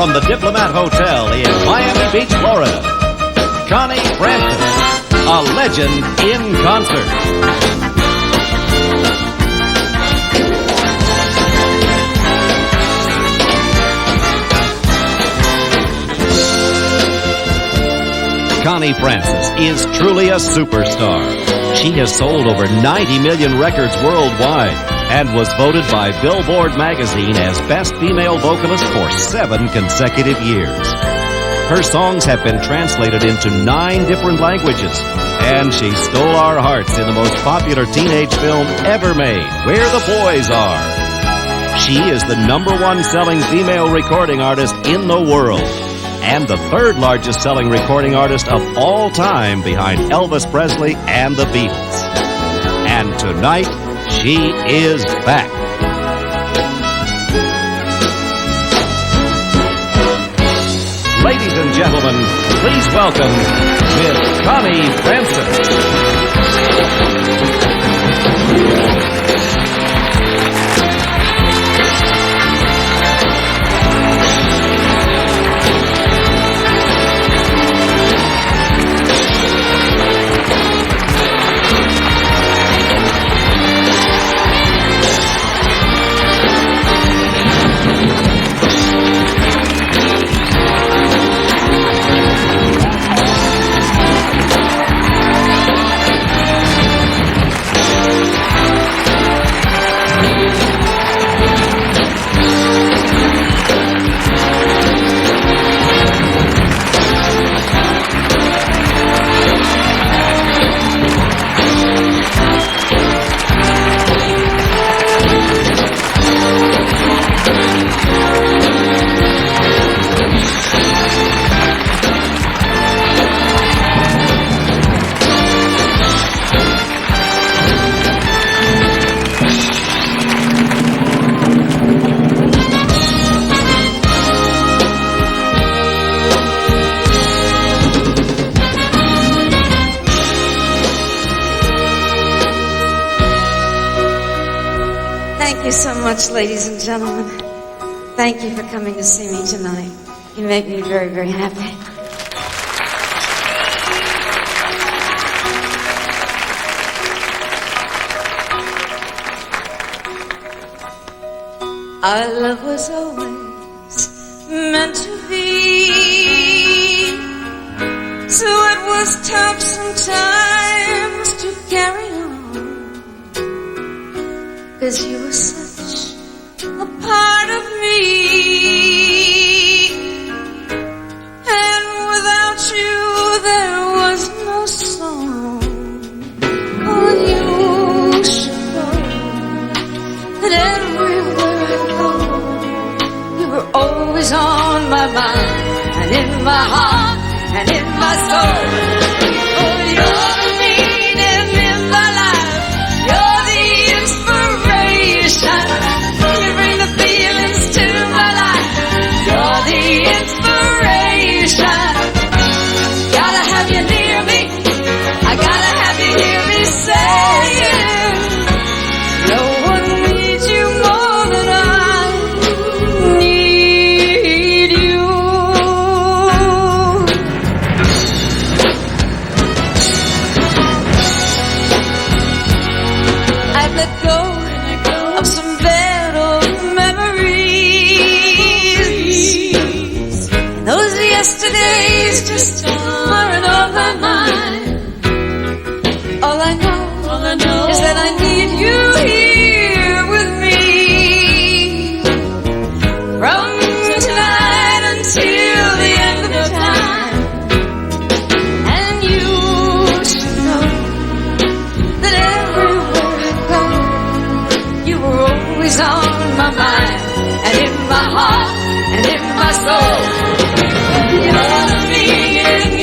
from the Diplomat Hotel in Miami Beach, Florida, Connie Francis, a legend in concert. Connie Francis is truly a superstar. She has sold over 90 million records worldwide and was voted by Billboard magazine as Best Female Vocalist for 7 consecutive years. Her songs have been translated into 9 different languages, and she stole our hearts in the most popular teenage film ever made, Where the Boys Are. She is the #1 selling female recording artist in the world, and the 3rd largest selling recording artist of all time behind Elvis Presley and the Beatles. And tonight, she is back. Ladies and gentlemen, please welcome Miss Connie Francis. Thank you so much, ladies and gentlemen. Thank you for coming to see me tonight. You make me very, very happy. Our love was always meant to be, so it was tough sometimes to carry on, 'cause you were such a part of me, and without you there was no song. Oh, you should know that everywhere I go, you were always on my mind, and in my heart, and in my soul. Oh, you're the meaning in my life, you're the inspiration, you bring the feelings to my life, you're the inspiration. Gotta have you near me, I gotta have you hear me saying, no one needs you more than I need you. I've let go of some bad old memories. Those yesterdays just aren't on my mind. All I know is that I need you here with me, from tonight until the end of time. And you should know that everywhere I go, you were always on my mind, and in my heart, and in my soul. You're the meaning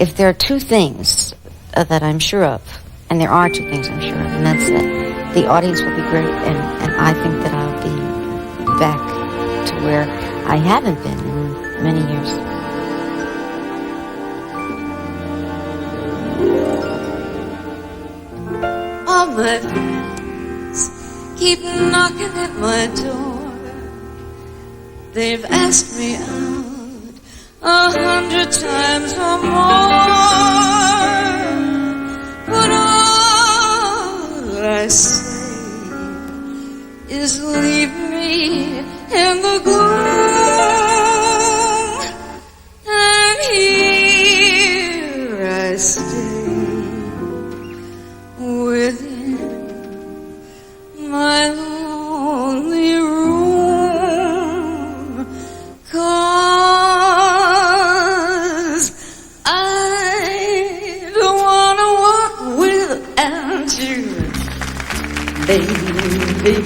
if there are two things that I'm sure of, and there are two things I'm sure of, and that's that the audience will be great, and I think that I'll be back to where I haven't been in many years. All my friends keep knocking at my door. They've asked me out 100 times or more, but all I say is leave me in the gloom, and here I stay within my lonely room, 'cause I don't wanna walk without you, baby.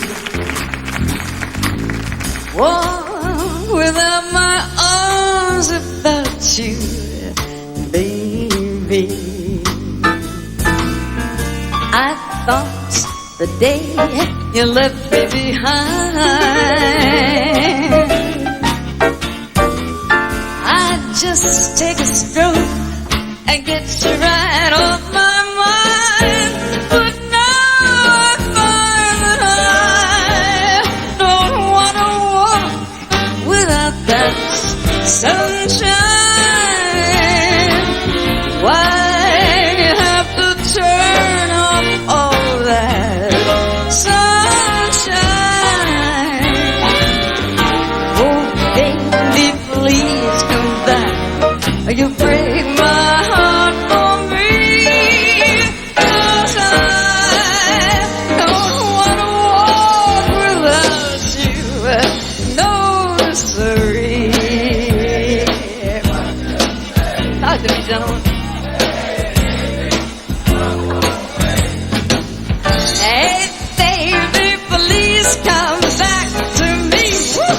Walk without my arms about you, baby. I thought the day you left me behind, I'd just take a stroke and get you right off my mind. But now I find that I don't want to walk without that sunshine. Why do you have to turn off all that sunshine? Oh, baby, please come back. You break my heart for me, 'cause I don't want to walk without you. No, siree. Talk to me, gentlemen. Hey, baby, please come back to me. Woo!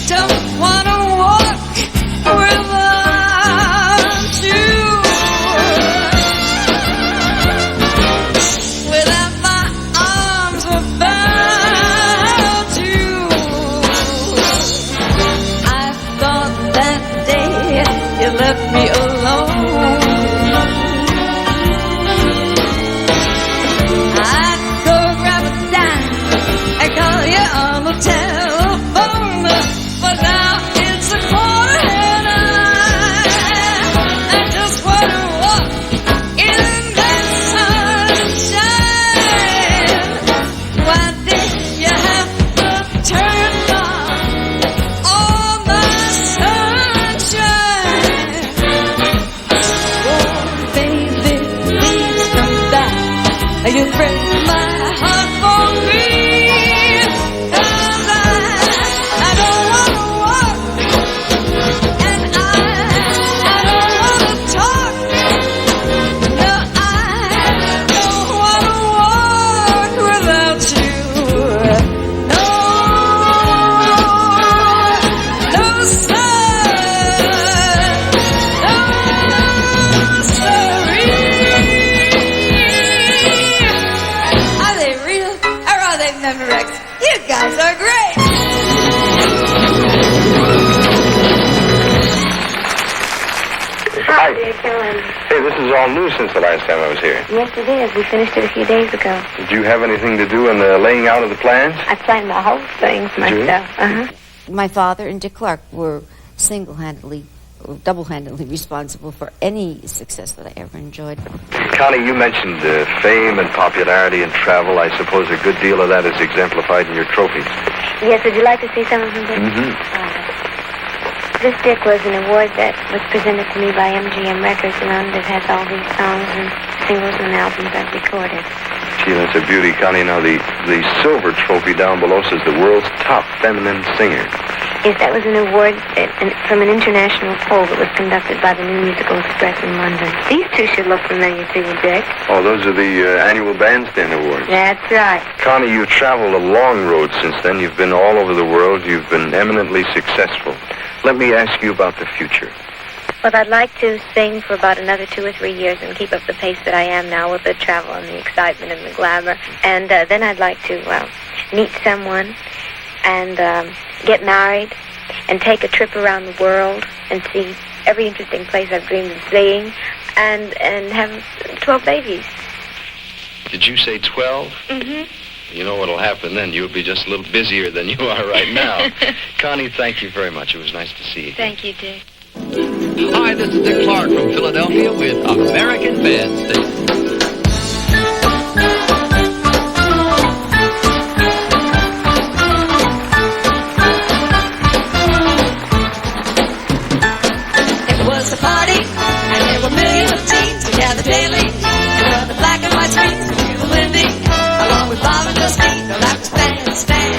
Don't wanna walk without you, without my arms about you. I thought that day you left me alone, I'd go grab a dime and call you on the telephone, but now it's 9:15. I just want to walk in that sunshine. Why did you have to turn off all my sunshine? Oh, baby, please come back. You break my heart for me, 'cause I don't want to walk, and I don't want to talk. No, I don't want to walk without you. No, no, sir. No, siree. Are they real or are they Memorex? You guys are great. Hi, dear Kellen. Hey, this is all new since the last time I was here. Yes, it is. We finished it a few days ago. Did you have anything to do in the laying out of the plans? I planned the whole thing Did you? myself. My father and Dick Clark were single-handedly, or double-handedly responsible for any success that I ever enjoyed. Connie, you mentioned fame and popularity and travel. I suppose a good deal of that is exemplified in your trophies. Yes, would you like to see some of them? Mm-hmm. This Dick was an award that was presented to me by MGM Records, and on it has all these songs and singles and albums I've recorded. Gee, that's a beauty, Connie. Now, the silver trophy down below says the world's top feminine singer. Yes, that was an award from an international poll that was conducted by the New Musical Express in London. These two should look familiar to you, Dick. Oh, those are the annual Bandstand Awards. That's right. Connie, you've traveled a long road since then. You've been all over the world. You've been eminently successful. Let me ask you about the future. Well, I'd like to sing for about another 2 or 3 years and keep up the pace that I am now with the travel and the excitement and the glamour. And then I'd like to, meet someone and get married and take a trip around the world and see every interesting place I've dreamed of seeing and have 12 babies. Did you say 12? Mm-hmm. You know what'll happen then. You'll be just a little busier than you are right now. Connie, thank you very much. It was nice to see you. Thank you, Dick. Hi, this is Dick Clark from Philadelphia with American Bandstand. It was a party, and there were millions of teens who gathered daily. And from the black and white screens of Hugh Lindy, along with Bob and Justine, the laugh was bandstand.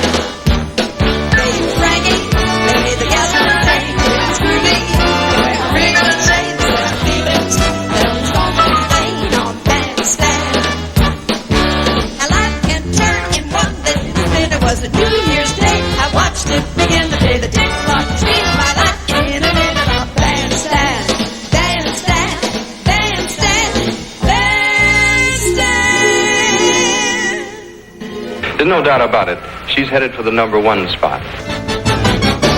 They used Frankie, they made the gas and the tank, it was groovy. They wear a ring on the chains, they wear feelings, they always want to be on bandstand. Now life can turn in one day, then it was a New Year's Day. I watched it begin the day the Dick Clark changed my life in and in and out. Bandstand, bandstand, bandstand, bandstand. There's no doubt about it. She's headed for the #1 spot.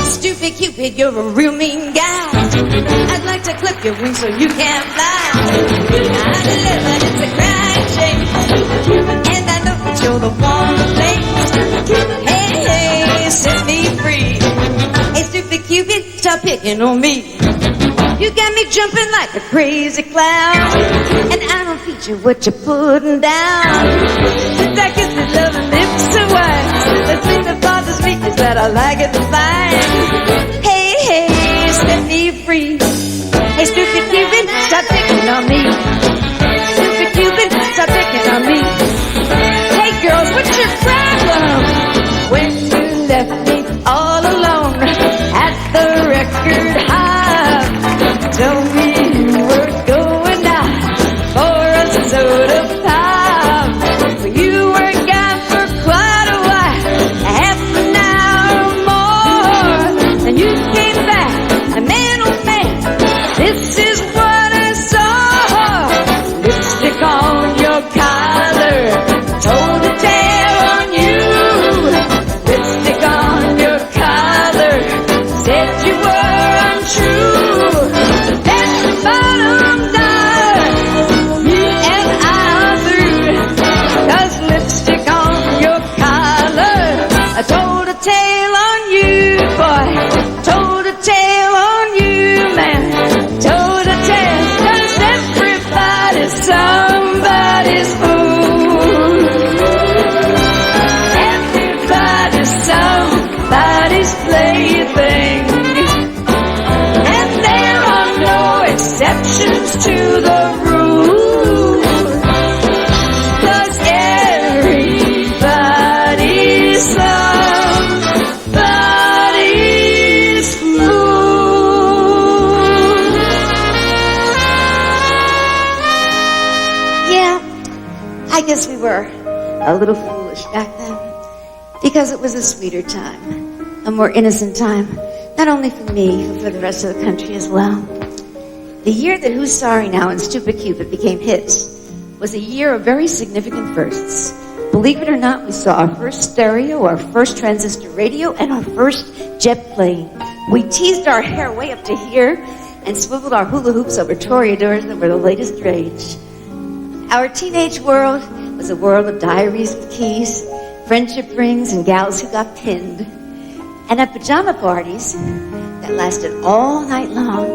Stupid Cupid, you're a real mean guy. I'd like to clip your wings so you can't fly. I'm living, it's a crying shame. And I know that you're the one to blame. Hey, hey, set me free. Hey, stupid Cupid, stop picking on me. You got me jumping like a crazy clown, and I don't feature what you're putting down. Since I kiss with love and lips and wine, the thing that bothers me is that I like it fine. Hey, hey, set me free. Hey, stupid Cupid, stop picking on me. Stupid Cupid, stop picking on me. Hey, girls, what's your problem? When you left me all alone at the record high, told me you were going out for a soda pop. Well, you were gone for quite a while, half an hour or more. And you came back, and man, oh man, this is what I saw. Lipstick on your collar, told a tale on you. Lipstick on your collar, said you were untrue. That's the bottom dollar, you and I are through. 'Cause lipstick on your collar, I told a tale on you, boy. Told a tale on you, man. Told a tale, 'cause everybody's somebody's fool. Everybody's somebody's plaything. And there are no exceptions to the rule. 'Cause everybody's somebody's fool. Yeah, I guess we were a little foolish back then, because it was a sweeter time, a more innocent time, not only for me, but for the rest of the country as well. The year that Who's Sorry Now and Stupid Cupid became hits was a year of very significant firsts. Believe it or not, we saw our first stereo, our first transistor radio, and our first jet plane. We teased our hair way up to here and swiveled our hula hoops over toreadors that were the latest rage. Our teenage world was a world of diaries with keys, friendship rings, and gals who got pinned. And at pajama parties that lasted all night long,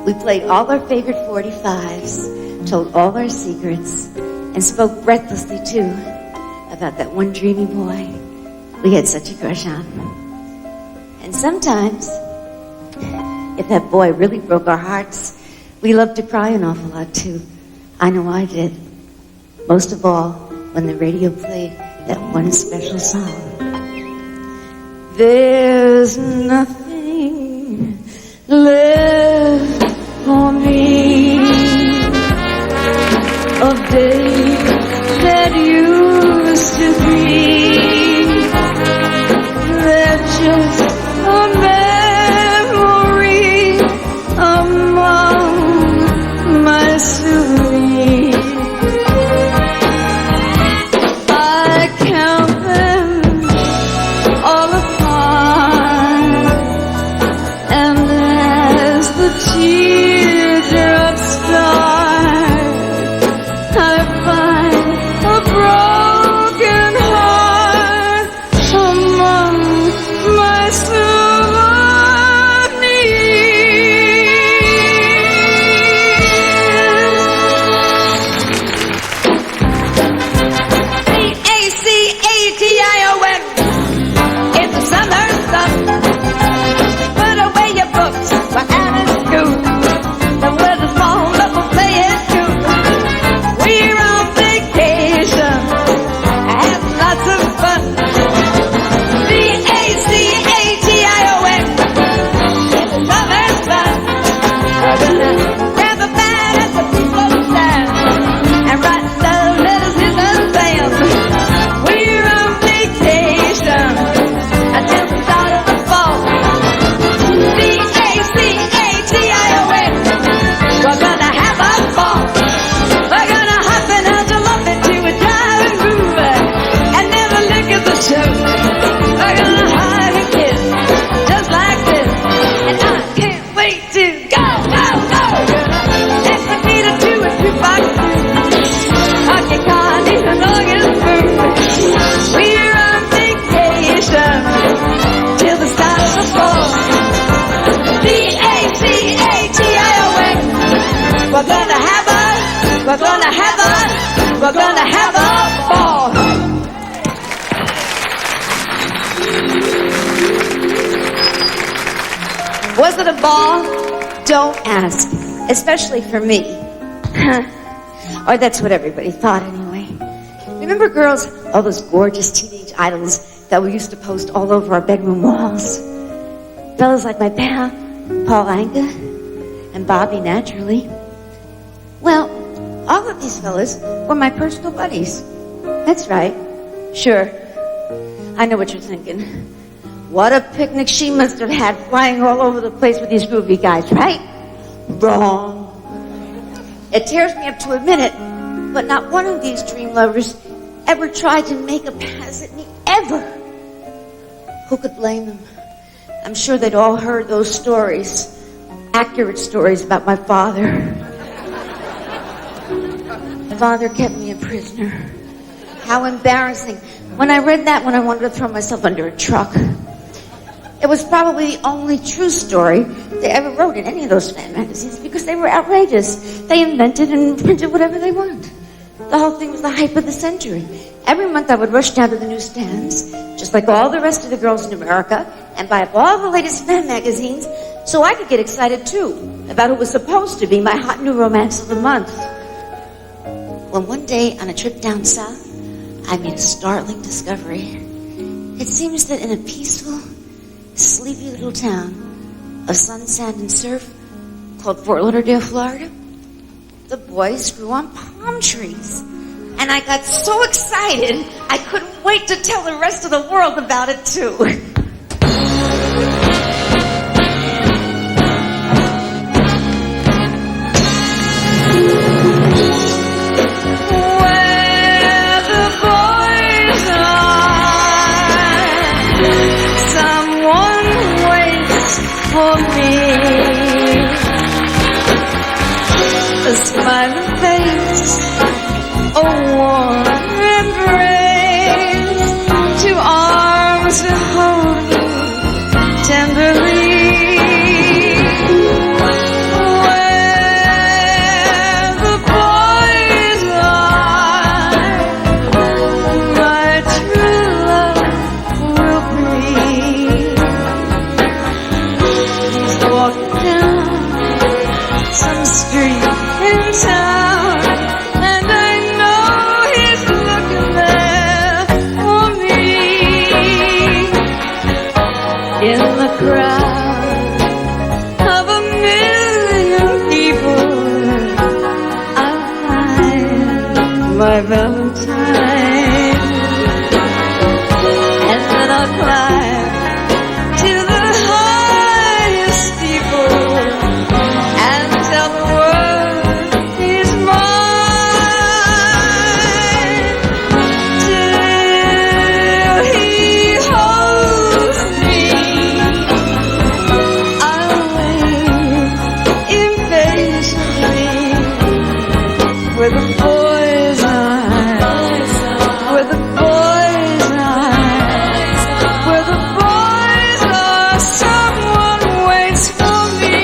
we played all our favorite 45s, told all our secrets, and spoke breathlessly, too, about that one dreamy boy we had such a crush on. And sometimes, if that boy really broke our hearts, we loved to cry an awful lot, too. I know I did. Most of all, when the radio played that one special song. There's nothing left for me of days that used to be. They're just a memory among my souvenirs. I count them all apart, and as the teardrops start, I find a broken heart among my BACATION. It's the summer sun. Put away your books for out of school. And with a small little play it too. We're on vacation. Have lots of fun. BACATION. It's the summer sun. We're gonna grab a band at the people stand and write love letters in the sand. We're on vacation until the start of the fall. BACATION. We're gonna have a ball. We're gonna hop and hustle up into a driving groove and never look at the show. We're gonna hug and kiss just like this, and I can't wait to go, go, go. Let's meet a 2 and 2 box. Okay, Connie and August food. We're on vacation till the start of the fall. BACATION. We're gonna have a, we're gonna have a, we're gonna have a ball. Was it a ball? Don't ask, especially for me. Or that's what everybody thought anyway. Remember, girls, all those gorgeous teenage idols that we used to post all over our bedroom walls? Fellas like my pal, Paul Anka, and Bobby, naturally. Well, all of these fellas were my personal buddies. That's right. Sure. I know what you're thinking. What a picnic she must have had flying all over the place with these groovy guys, right? Wrong. It tears me up to admit it, but not one of these dream lovers ever tried to make a pass at me, ever. Who could blame them? I'm sure they'd all heard those stories, accurate stories about my father. My father kept me a prisoner. How embarrassing. When I read that one, I wanted to throw myself under a truck. It was probably the only true story they ever wrote in any of those fan magazines because they were outrageous. They invented and printed whatever they want. The whole thing was the hype of the century. Every month I would rush down to the newsstands, just like all the rest of the girls in America, and buy up all the latest fan magazines so I could get excited too about who was supposed to be my hot new romance of the month. Well, one day on a trip down south, I made a startling discovery. It seems that in a peaceful, sleepy little town of sun, sand, and surf called Fort Lauderdale, Florida, the boys grew on palm trees. And I got so excited, I couldn't wait to tell the rest of the world about it too. Where the boys are, someone waits for me. A smiling face, a warm embrace, 2 arms to hold me tenderly. Where the boys are, my true love will be. He's walking down some street in town, and I know he's looking there for me. my Valentine. And then I'll climb to the highest steeple and tell the world he's mine. Till he holds me, I'll wait impatiently with a boy's eyes, with a boy's eyes, with a boy's eyes. Someone waits for me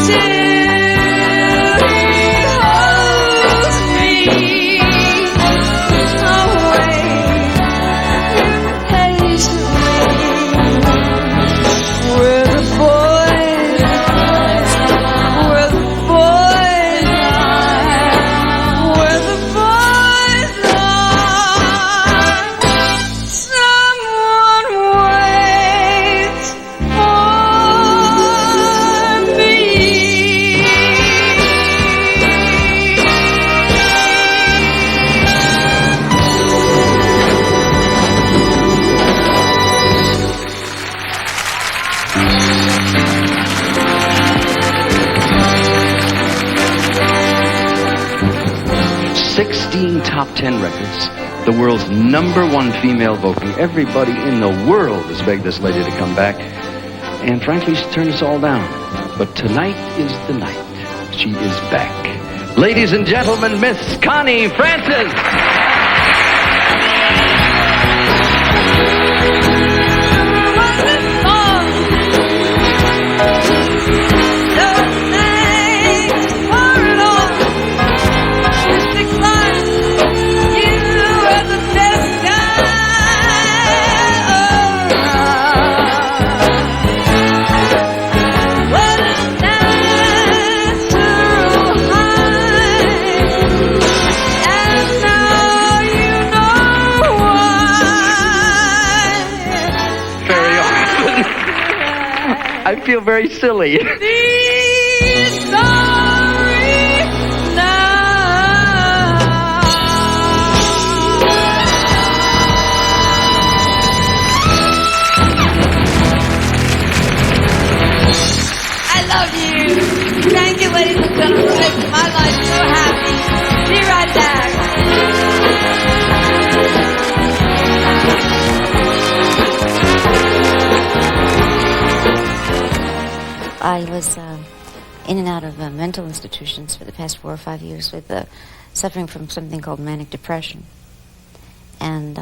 till he holds me. I'll wait impatiently with a boy's eyes, with a boy's eyes, with a boy's eyes. Someone waits for me. "16 top 10 records, the world's #1 female vocally. Everybody in the world has begged this lady to come back, and frankly, she turned us all down. But tonight is the night. She is back. Ladies and gentlemen, Miss Connie Francis. I feel very silly. Be sorry now. I love you. Thank you, ladies and gentlemen, for making my life so happy. Be right back. I was in and out of mental institutions for the past 4 or 5 years with suffering from something called manic depression, and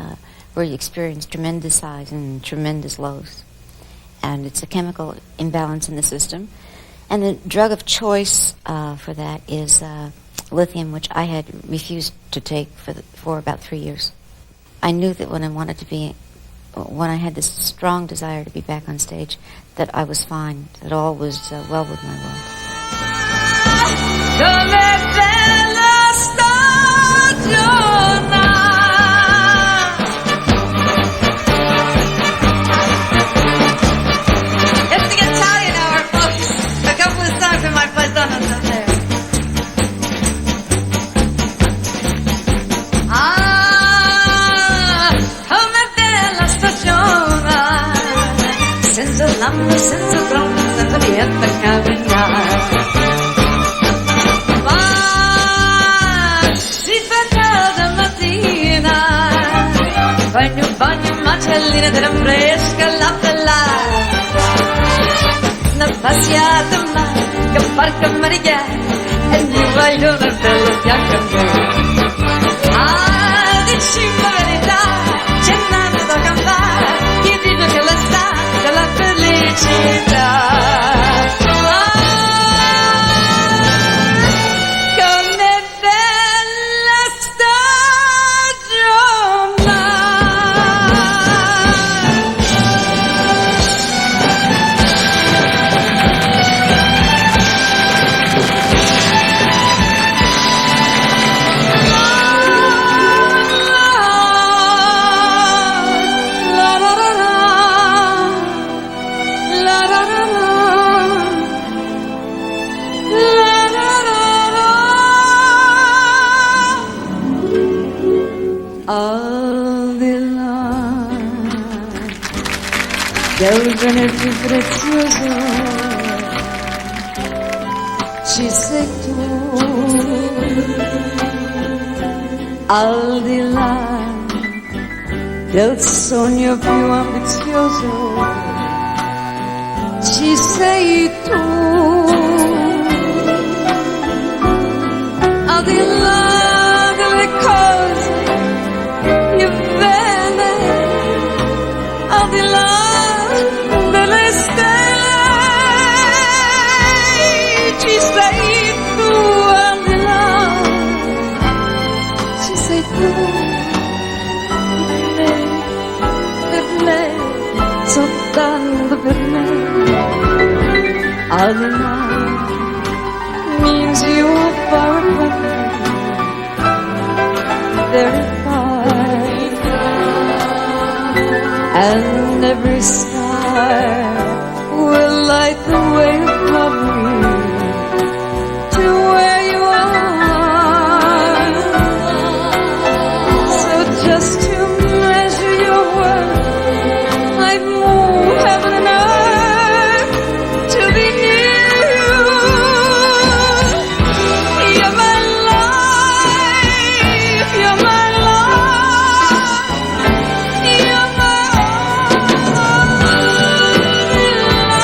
where you experience tremendous highs and tremendous lows. And it's a chemical imbalance in the system. And the drug of choice for that is lithium, which I had refused to take for about 3 years. I knew that when I had this strong desire to be back on stage, that I was fine, that all was well with my world. Come bella stagione. It's the Italian hour, folks. A couple of songs in my paisanos up there. Come bella stagione. Senza lampo, senza trono, senza niente a camminare. Ma si fa calda mattina, bagno, macellina della fresca la pellare. Una passata ma che parca Maria, e mi voglio una bella bianca me. Ah, dicimi la verità, c'è nato da cantare, chi dice che la sta della felicità. Come bella stagione. La la la la, la la la. bene più prezioso. Ci sei tu, al di là del sogno più ambizioso. Ci sei tu, al di là delle cose più belle, al di là delle stelle. Ci sei tu, al di là, ci sei tu, per me, soltanto per me. Al di là means you are far from me, very far, and every star will light the way above me to where you are. So just to measure your worth, I'd move heaven and earth to be near you. You're my life, you're my love, you're my only love.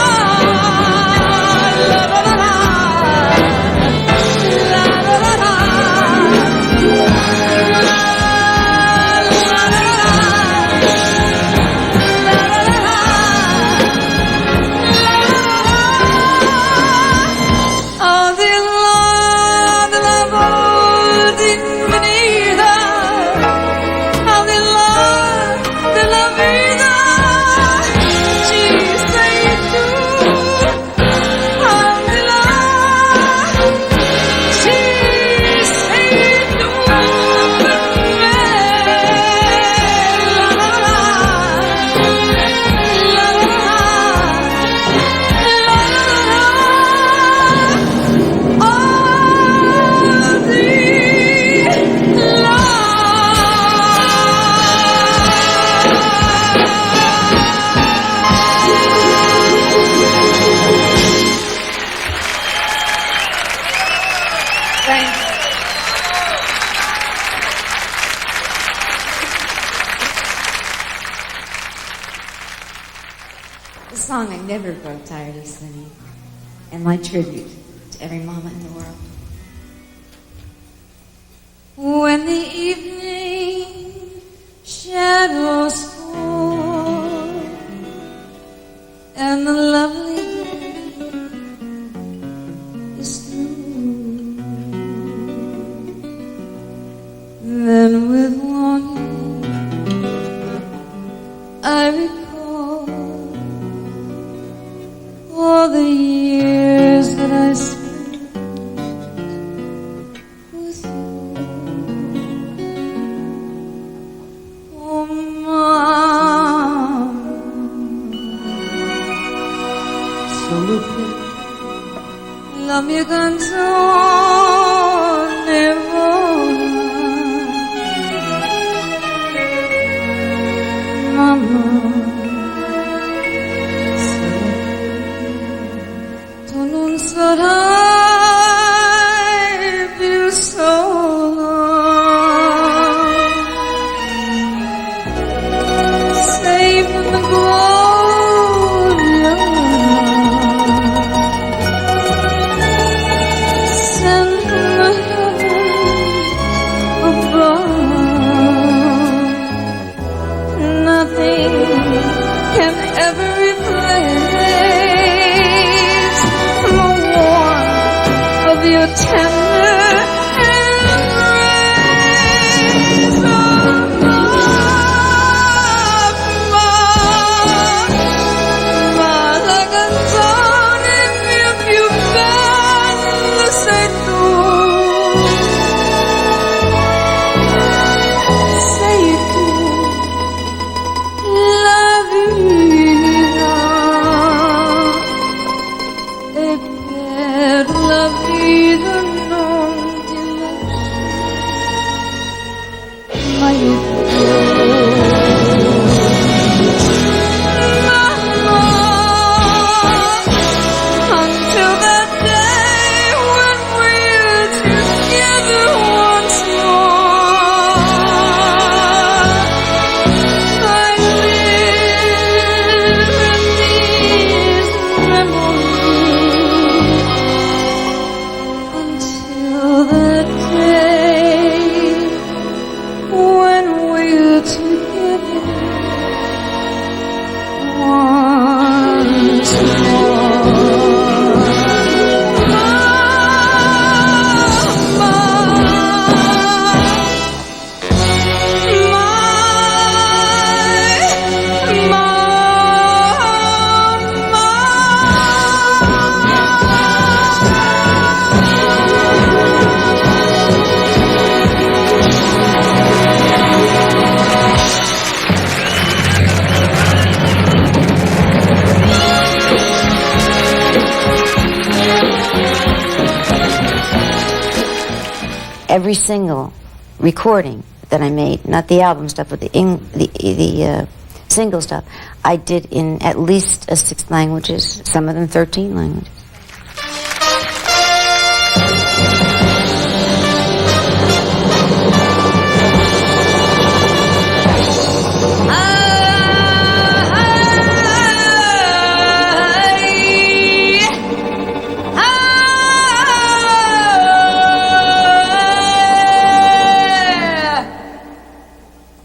La la la la, la la la la, al di là della volta infinita, al di là della vita, ci sei tu, al di là, ci sei tu per me. La la la, la la la, The song I never grow tired of singing, and my tribute to every mama in the world. When the evening shadows fall and the lovely day is through, then with longing I recall all the years that I spent with you. Oh, Mom, solo che la mia canzone vola. Mamma, tu non sarai più sola. Safe in the gloria, sent from the heaven above. Nothing can ever replace the warmth every single recording that I made, not the album stuff, but the single stuff, I did in at least 6 languages, some of them 13 languages.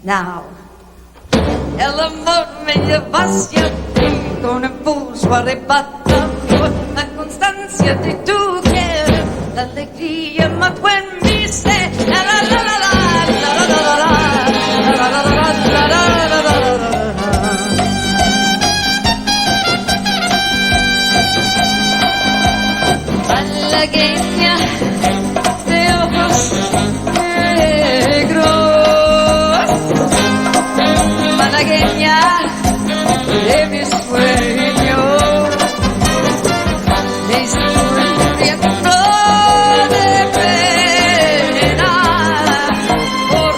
Now, ela morre vazia con el pulso arrebatado, la constancia de tu querer, la alegría más buen viste, la la la la la la la la la la la la la. Malagueña de ojos negros, malagueña de mis sueños, me estoy muriendo de pena por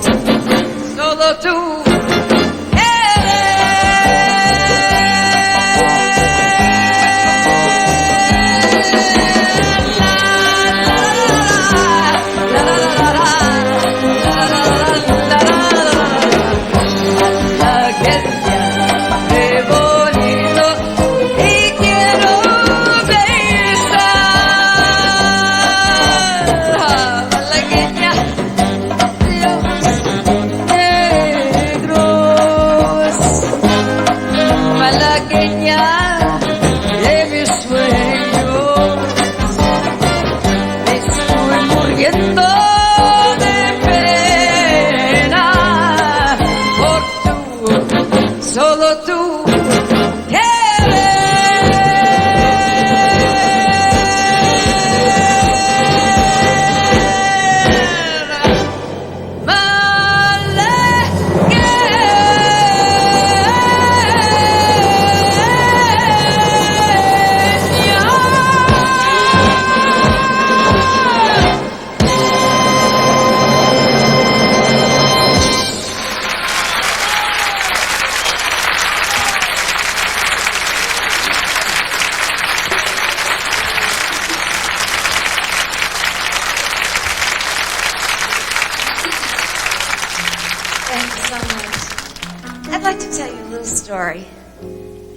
tú, solo tú.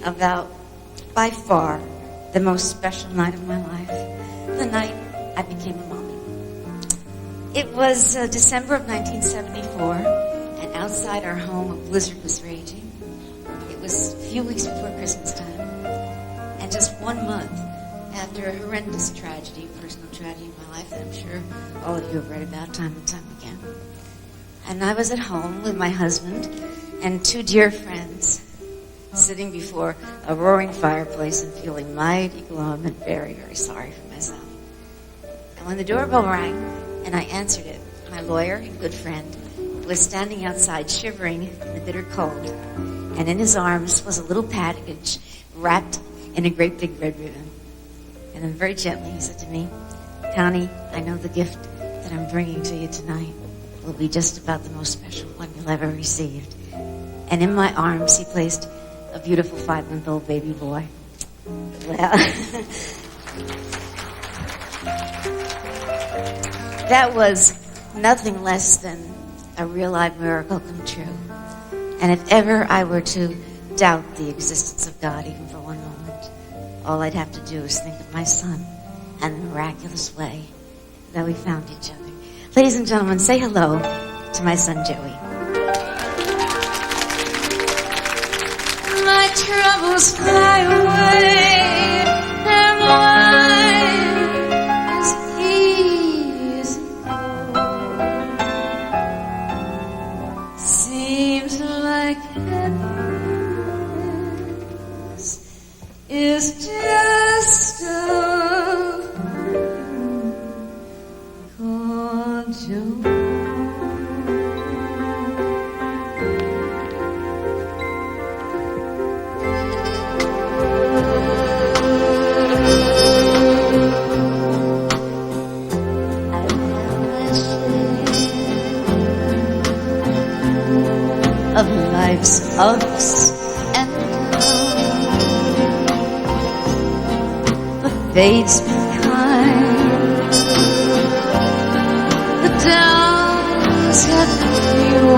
About, by far, the most special night of my life, the night I became a mommy. It was December of 1974, and outside our home a blizzard was raging. It was a few weeks before Christmas time, and just 1 month after a horrendous tragedy, personal tragedy in my life that I'm sure all of you have read about time and time again. And I was at home with my husband and 2 dear friends, sitting before a roaring fireplace and feeling mighty glum and very, very sorry for myself. And when the doorbell rang and I answered it, my lawyer and good friend was standing outside shivering in the bitter cold, and in his arms was a little package wrapped in a great big red ribbon. And then very gently he said to me, "Connie, I know the gift that I'm bringing to you tonight will be just about the most special one you'll ever receive." And in my arms he placed a beautiful 5-month-old baby boy. Well, that was nothing less than a real live miracle come true. And if ever I were to doubt the existence of God even for 1 moment, all I'd have to do is think of my son and the miraculous way that we found each other. Ladies and gentlemen, say hello to my son Joey. My troubles fly away, and mine is easy. Seems like happiness is just a called joy. ups and downs. The fates be kind. The downs have few.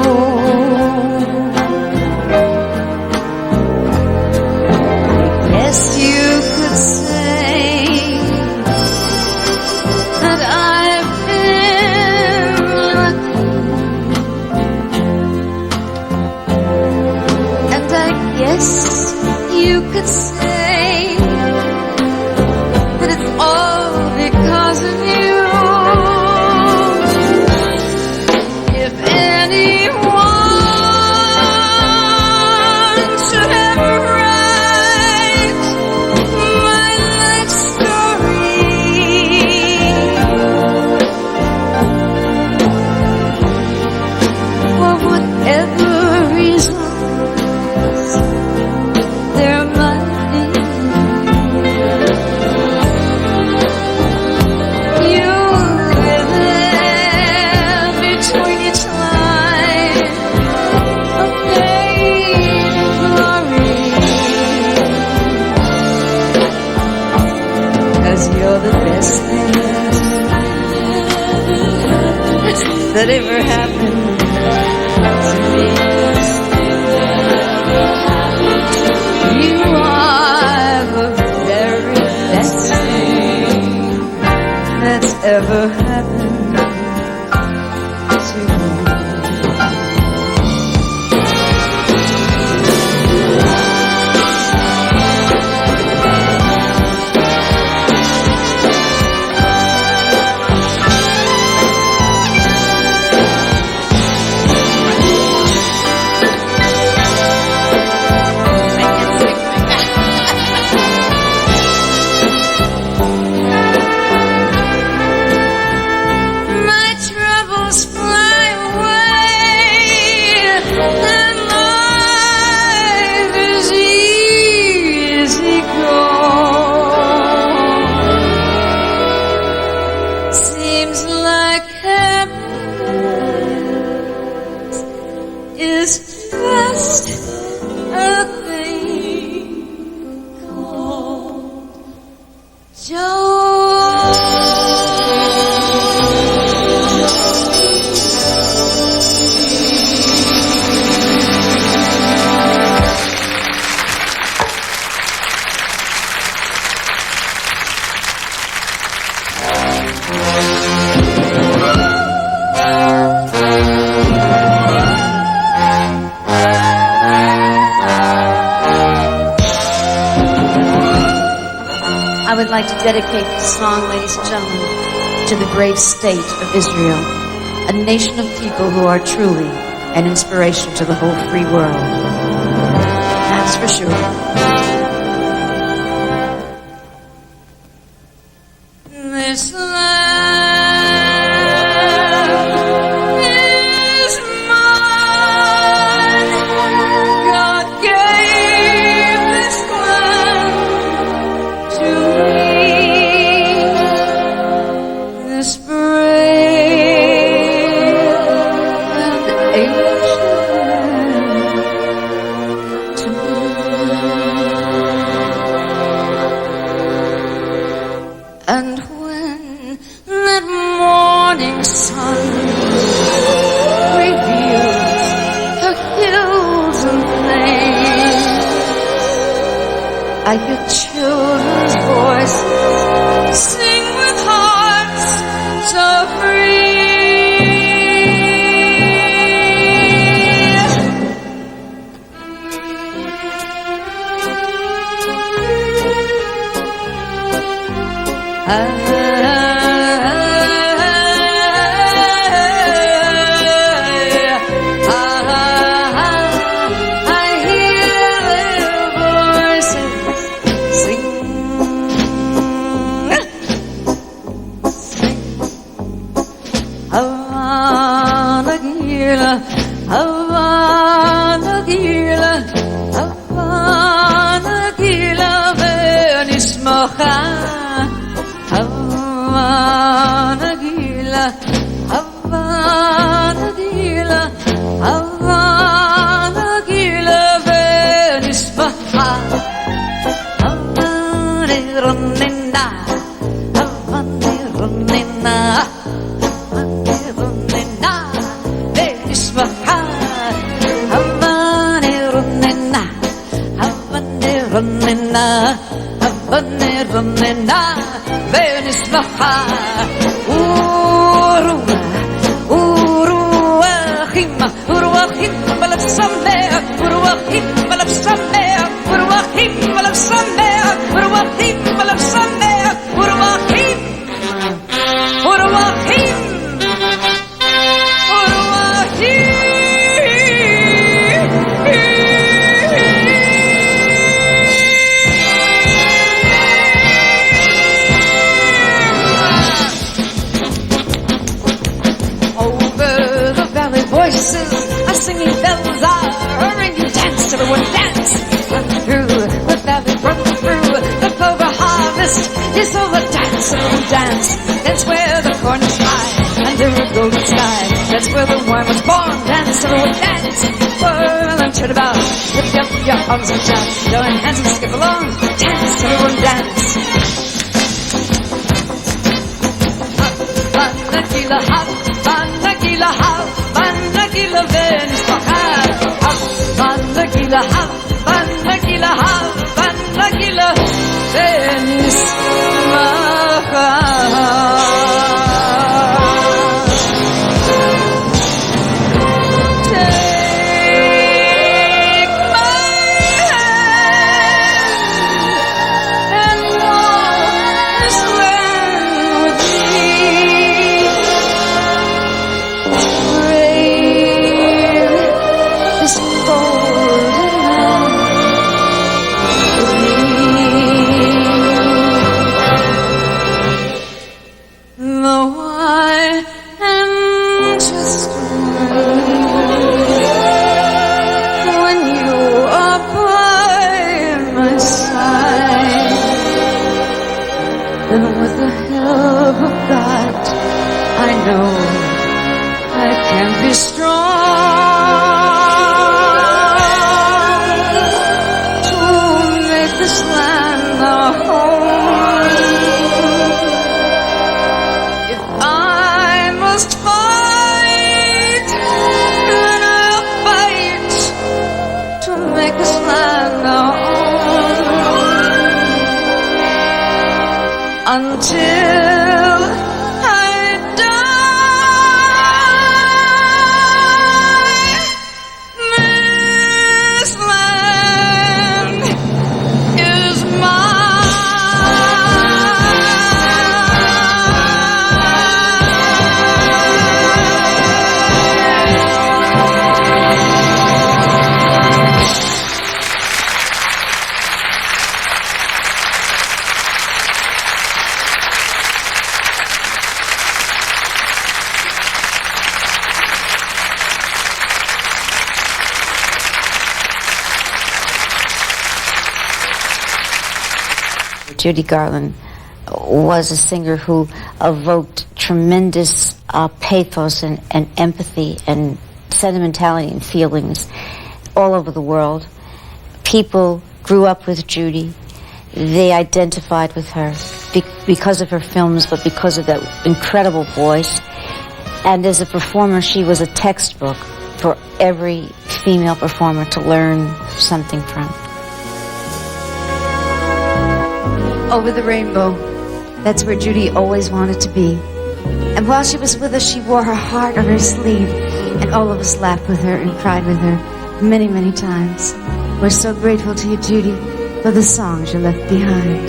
Yes, you could say that I've been lucky, and I guess you could say that it's all because of you. If anyone should ever write my life story, for whatever reasons there might be, you live there between each line of pain and glory, 'cause you're the best thing that ever happened to me. You are the very best thing that's ever happened to me. My troubles fly away, and life is easy going. Seems like happiness is just a thing called joy. I would like to dedicate this song, ladies and gentlemen, to the great state of Israel, a nation of people who are truly an inspiration to the whole free world. That's for sure. This land is mine. God gave this land to me. This brave and ancient to me. And when that morning sun reveals the hills and plains, I hear children's voices sing with hearts so free. I hear their voices sing, sing. Havana Gila, Havana Gila, Havana Gila, Venismocha. Havana Gila, Havana Gila, Havana Gila, runena, Havane runena, Havane runena, Venisvaha, Havane runena, Havane runena, Havane runena, Venisvaha, Urua, Uruachim, Uruachim, Balafsamea, Uruachim, Balafsamea, Uruachim, Balafsamea, Uruachim, Balafsamea, Uruachim, Uruachim, voices are singing, bells are ringing, dance, everyone dance. Run through the valley, run through the clover harvest is over. Dance, everyone dance. That's where the corn is high under a golden sky. That's where the worm was born. Dance, everyone dance. Whirl and turn about, lift up your arms and shout, join hands and skip along. Dance, everyone dance. Banakila hop, banakila hop, banakila Venus bahar. Banakila hop, banakila hop, banakila Venus bahar. Take my hand and walk this land with me. Until I die, this land is Judy Garland was a singer who evoked tremendous pathos and empathy and sentimentality and feelings all over the world. People grew up with Judy. They identified with her because of her films, but because of that incredible voice. And as a performer, she was a textbook for every female performer to learn something from. Over the rainbow, that's where Judy always wanted to be. And while she was with us, she wore her heart on her sleeve, and all of us laughed with her and cried with her many, many times. We're so grateful to you, Judy, for the songs you left behind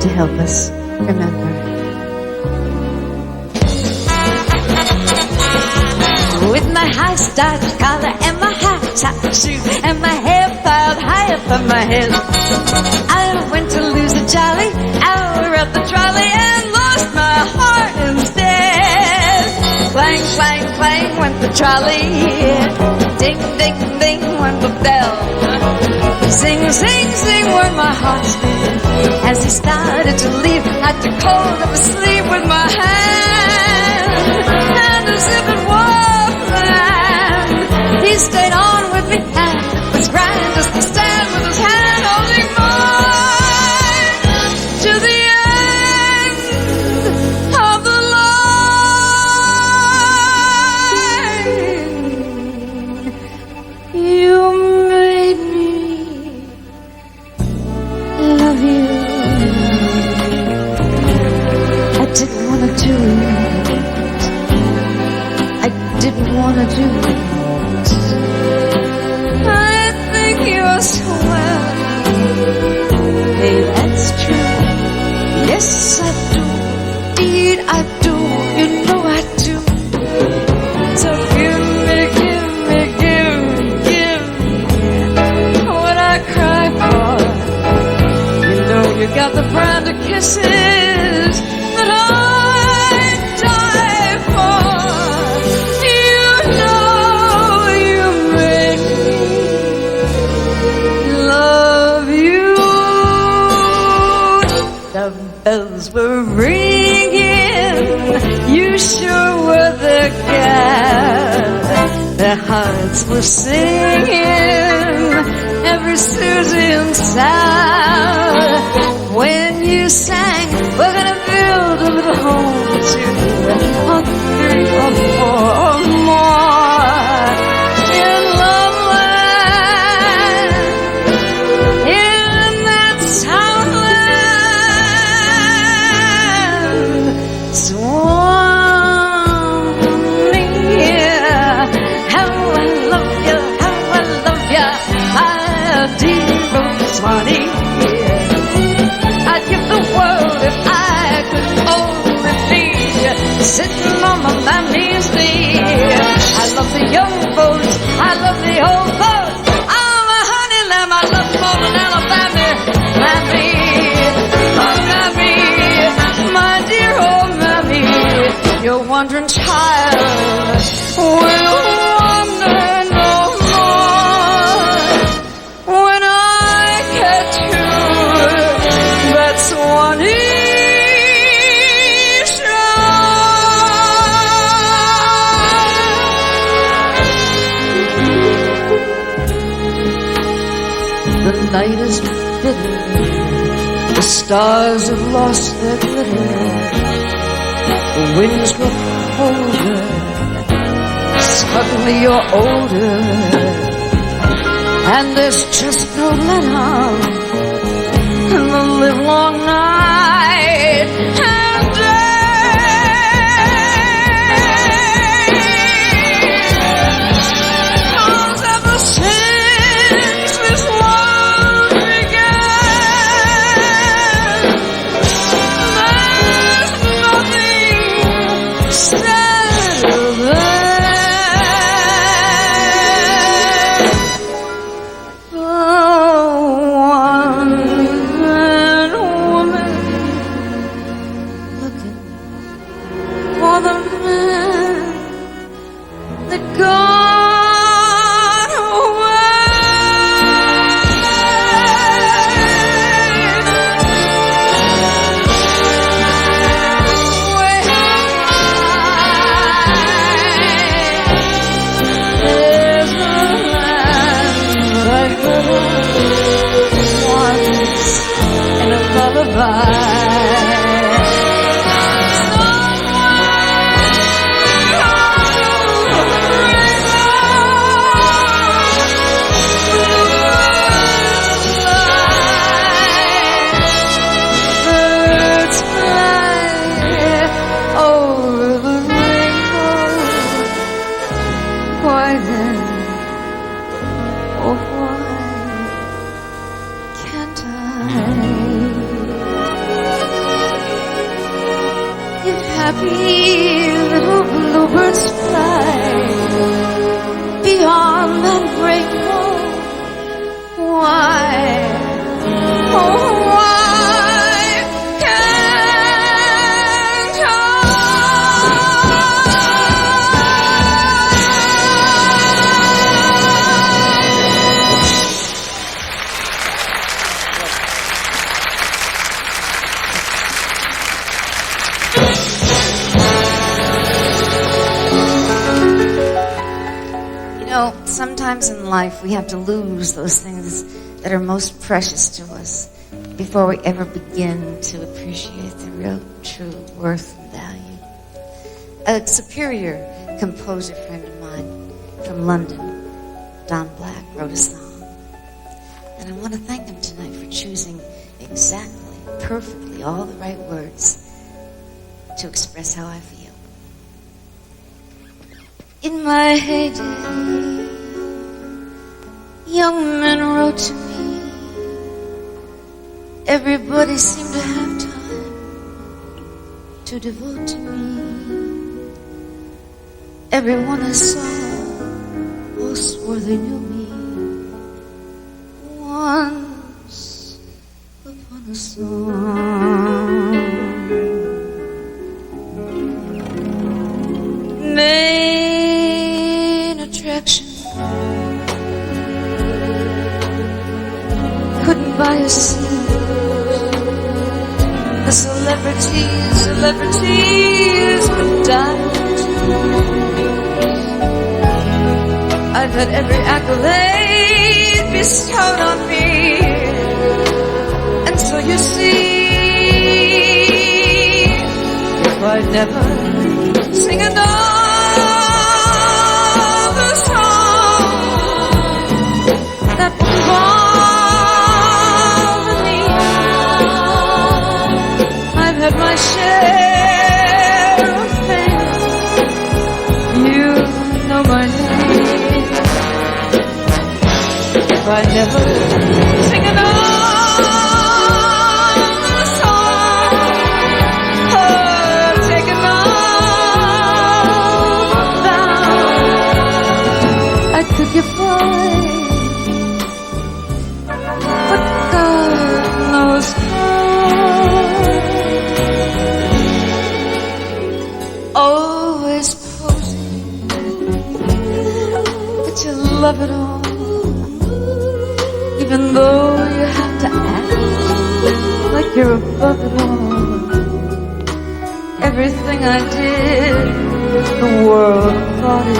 to help us remember. With my high-starched collar and my high-top shoe and my hair piled high up on my head, I went to lose a jolly hour at the trolley and lost my heart instead. Clang, clang, clang went the trolley. Ding, ding, ding went the bell. Sing, sing, sing were my heart's been. As he started to leave, I took hold of his sleeve with my hand, and as if it was planned, he stayed on with me, and it was grand as to stand with his hand holding mine to the end. didn't want to do it. I didn't want to do it. I think you're swell. Hey, that's true. Yes, I do. Indeed, I do. You know I do. So give me what I cry for. You know you got the brand of kisses that I die for. You know you made me love you. The bells were ringing. You sure were the gal. Their hearts were singing, every Susie and Sal. When you sang, we're gonna build a little home too, or 3 or 4 or more in Loveland, in that Southland. Swanee, I'd give the world if I could only be sitting on my mammy's knee. I love the young folks, I love the old folks. I'm a honey lamb, I love more than Alabama. Mammy, oh mammy, my dear old mammy, your wandering child will wander no more. When I catch you, that's one The night is bitter, the stars have lost their glitter, the winds grow colder, suddenly you're older, and there's just no let on in the livelong night and day. Cause ever since this world began, there's nothing sadder than one man woman looking for the man that got away. There's a land that I heard once in a lullaby. Birds fly over the rainbow. Why then, oh why can't I? If happy little bluebirds fly beyond that rainbow, why, oh why can't I? You know, sometimes in life we have to lose those things that are most precious to us before we ever begin to appreciate the real, true worth and value. A superior composer friend of mine from London, Don Black, wrote a song. And I want to thank him tonight for choosing exactly, perfectly, all the right words to express how I feel. In my heyday, young men wrote to me. Everybody seemed to have time to devote to me. Everyone I saw all swore they knew me. Once upon a song, main attraction, couldn't buy a seat. The celebrities could die. I've had every accolade bestowed on me, and so you see, if I never sing another song that will bother me, I've had my share of fame. You know my name. If I never sing another song, or take another vow, I could get by, but God knows how. Always posing that you love it all, even though you have to act like you're above it all. Everything I did, the world thought it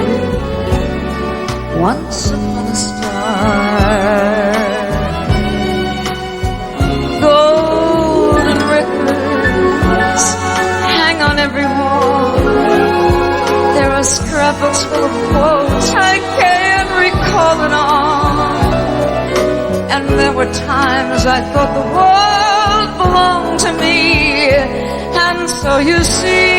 once upon a star. Golden records hang on every wall. There are scrapbooks full of quotes, I can't recall it all. And there were times I thought the world belonged to me. And so you see,